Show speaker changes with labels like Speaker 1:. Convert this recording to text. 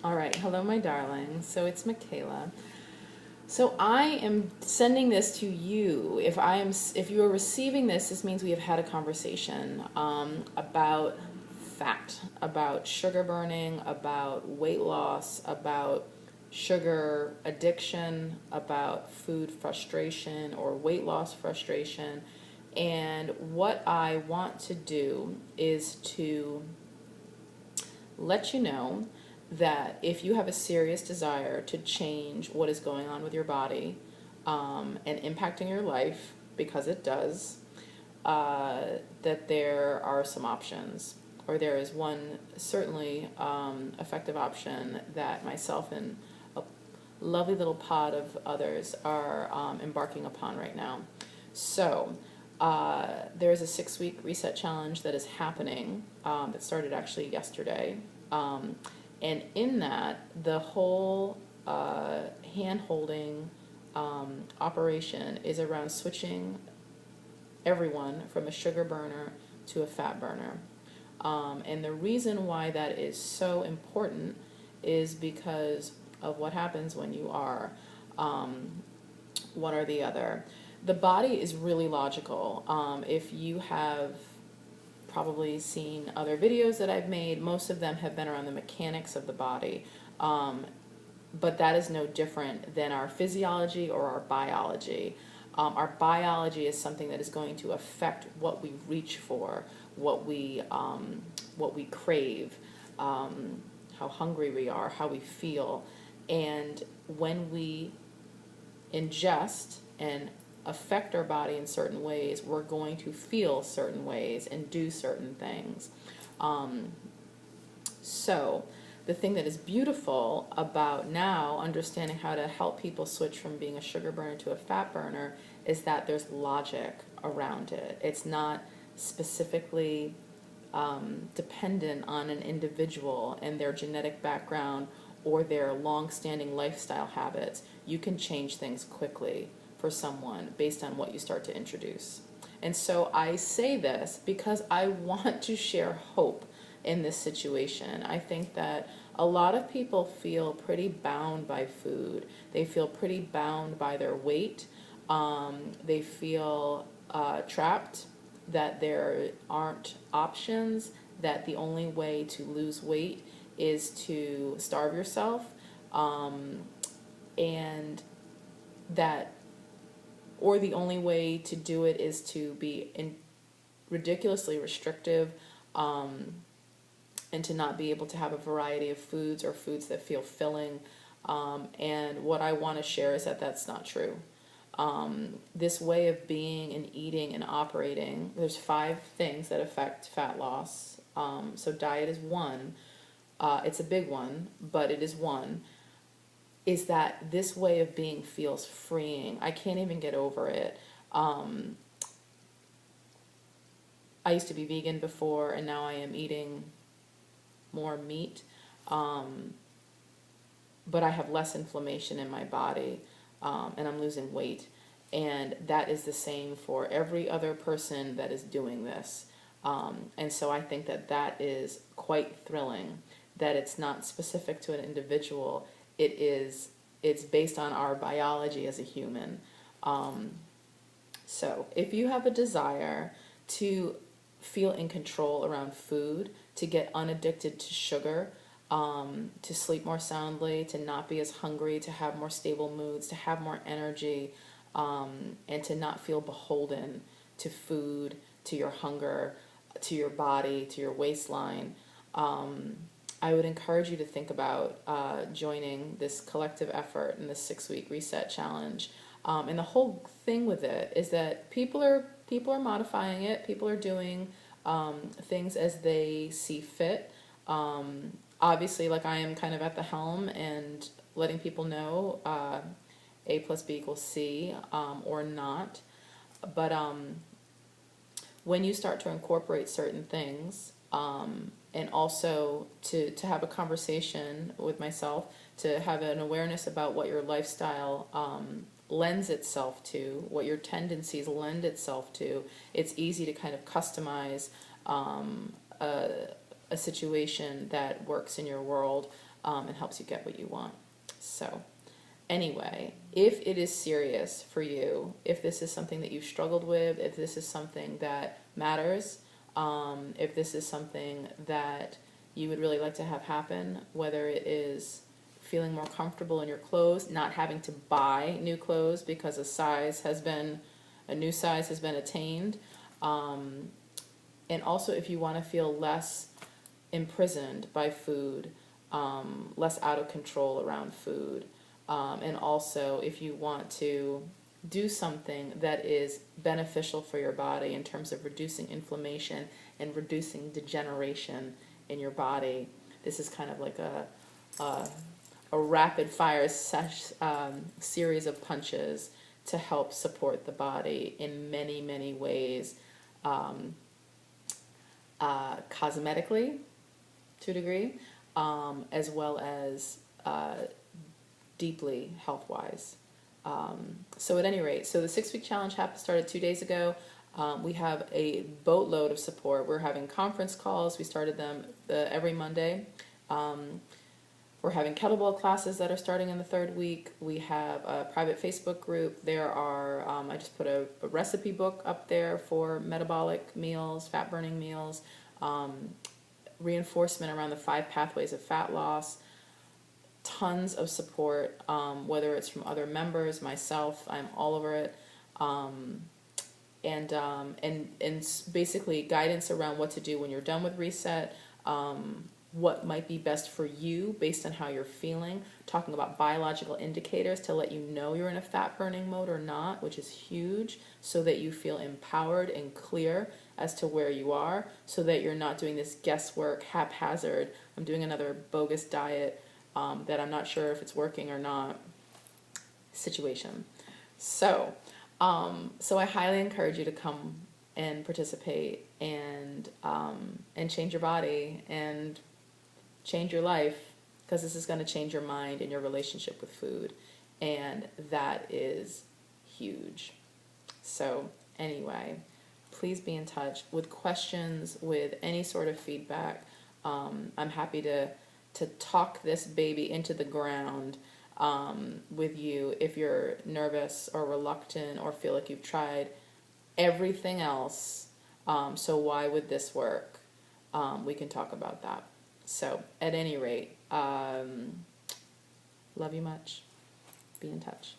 Speaker 1: All right, hello, my darling. So it's Michaela. So I am sending this to you. If you are receiving this, this means we have had a conversation about fat, about sugar burning, about weight loss, about sugar addiction, about food frustration or weight loss frustration. And what I want to do is to let you know that if you have a serious desire to change what is going on with your body and impacting your life, because it does, that there are some options, or there is one certainly effective option that myself and a lovely little pod of others are embarking upon right now. So, there is a 6-week reset challenge that is happening that started actually yesterday. And in that, the whole hand holding operation is around switching everyone from a sugar burner to a fat burner. And the reason why that is so important is because of what happens when you are one or the other. The body is really logical. If you have probably seen other videos that I've made, most of them have been around the mechanics of the body. But that is no different than our physiology or our biology. Our biology is something that is going to affect what we reach for, what we crave, how hungry we are, how we feel. And when we ingest and affect our body in certain ways, we're going to feel certain ways and do certain things. So the thing that is beautiful about now understanding how to help people switch from being a sugar burner to a fat burner is that there's logic around it. It's not specifically dependent on an individual and their genetic background or their long-standing lifestyle habits. You can change things quickly for someone based on what you start to introduce. And so I say this because I want to share hope in this situation. I think that a lot of people feel pretty bound by food. They feel pretty bound by their weight. They feel trapped, that there aren't options, that the only way to lose weight is to starve yourself, and that, or the only way to do it is to be ridiculously restrictive, and to not be able to have a variety of foods or foods that feel filling. And what I want to share is that that's not true. This way of being and eating and operating, there's 5 things that affect fat loss. So diet is one. It's a big one, but it is one. Is that this way of being feels freeing. I can't even get over it. I used to be vegan before, and now I am eating more meat, but I have less inflammation in my body, and I'm losing weight. And that is the same for every other person that is doing this. And so I think that that is quite thrilling, that it's not specific to an individual. It's based on our biology as a human. So if you have a desire to feel in control around food, to get unaddicted to sugar, to sleep more soundly, to not be as hungry, to have more stable moods, to have more energy, and to not feel beholden to food, to your hunger, to your body, to your waistline, I would encourage you to think about joining this collective effort in this 6-week reset challenge. And the whole thing with it is that people are modifying it. People are doing things as they see fit. Obviously, like I am kind of at the helm and letting people know A plus B equals C, or not. But when you start to incorporate certain things, and also to have a conversation with myself, to have an awareness about what your lifestyle lends itself to, what your tendencies lend itself to, it's easy to kind of customize a situation that works in your world. and helps you get what you want. So anyway, if it is serious for you, if this is something that you've struggled with, if this is something that matters, if this is something that you would really like to have happen, whether it is feeling more comfortable in your clothes, not having to buy new clothes because a new size has been attained, and also if you want to feel less imprisoned by food, less out of control around food, and also if you want to do something that is beneficial for your body in terms of reducing inflammation and reducing degeneration in your body. This is kind of like a rapid fire series of punches to help support the body in many, many ways, cosmetically to a degree, as well as deeply health-wise. So at any rate, so the 6-week challenge started 2 days ago. We have a boatload of support. We're having conference calls. We started them every Monday. We're having kettlebell classes that are starting in the 3rd week. We have a private Facebook group. There are, I just put a recipe book up there for metabolic meals, fat-burning meals, reinforcement around the 5 pathways of fat loss, tons of support, whether it's from other members, myself, I'm all over it, and basically guidance around what to do when you're done with reset, what might be best for you based on how you're feeling, talking about biological indicators to let you know you're in a fat burning mode or not, which is huge, so that you feel empowered and clear as to where you are, so that you're not doing this guesswork, haphazard, I'm doing another bogus diet that I'm not sure if it's working or not situation. So I highly encourage you to come and participate and change your body and change your life, because this is going to change your mind and your relationship with food, and that is huge. So anyway, please be in touch with questions, with any sort of feedback. I'm happy to talk this baby into the ground with you if you're nervous or reluctant or feel like you've tried everything else, so why would this work? We can talk about that. So at any rate, love you much. Be in touch.